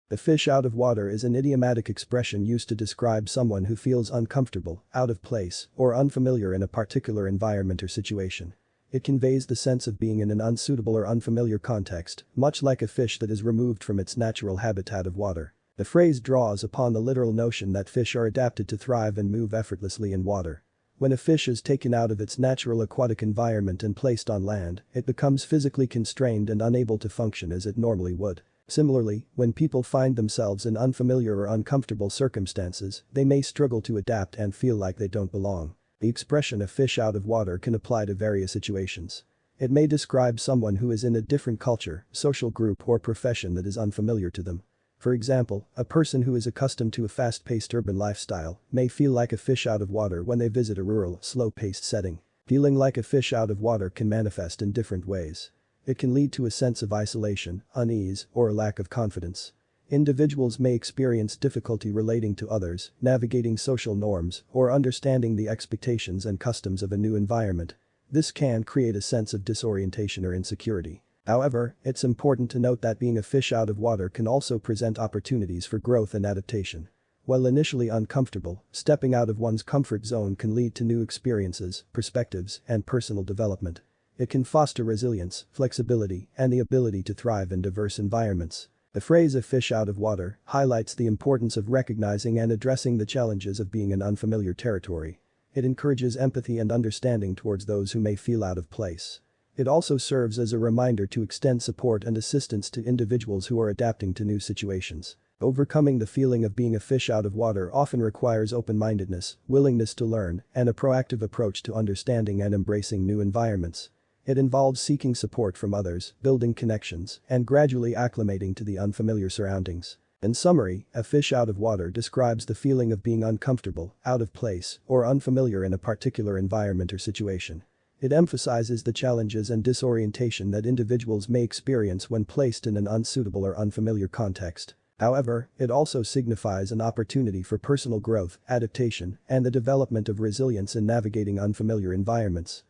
The fish out of water is an idiomatic expression used to describe someone who feels uncomfortable, out of place, or unfamiliar in a particular environment or situation. It conveys the sense of being in an unsuitable or unfamiliar context, much like a fish that is removed from its natural habitat of water. The phrase draws upon the literal notion that fish are adapted to thrive and move effortlessly in water. When a fish is taken out of its natural aquatic environment and placed on land, it becomes physically constrained and unable to function as it normally would. Similarly, when people find themselves in unfamiliar or uncomfortable circumstances, they may struggle to adapt and feel like they don't belong. The expression "a fish out of water" can apply to various situations. It may describe someone who is in a different culture, social group or profession that is unfamiliar to them. For example, a person who is accustomed to a fast-paced urban lifestyle may feel like a fish out of water when they visit a rural, slow-paced setting. Feeling like a fish out of water can manifest in different ways. It can lead to a sense of isolation, unease, or a lack of confidence. Individuals may experience difficulty relating to others, navigating social norms, or understanding the expectations and customs of a new environment. This can create a sense of disorientation or insecurity. However, it's important to note that being a fish out of water can also present opportunities for growth and adaptation. While initially uncomfortable, stepping out of one's comfort zone can lead to new experiences, perspectives, and personal development. It can foster resilience, flexibility, and the ability to thrive in diverse environments. The phrase "a fish out of water" highlights the importance of recognizing and addressing the challenges of being in unfamiliar territory. It encourages empathy and understanding towards those who may feel out of place. It also serves as a reminder to extend support and assistance to individuals who are adapting to new situations. Overcoming the feeling of being a fish out of water often requires open-mindedness, willingness to learn, and a proactive approach to understanding and embracing new environments. It involves seeking support from others, building connections, and gradually acclimating to the unfamiliar surroundings. In summary, a fish out of water describes the feeling of being uncomfortable, out of place, or unfamiliar in a particular environment or situation. It emphasizes the challenges and disorientation that individuals may experience when placed in an unsuitable or unfamiliar context. However, it also signifies an opportunity for personal growth, adaptation, and the development of resilience in navigating unfamiliar environments.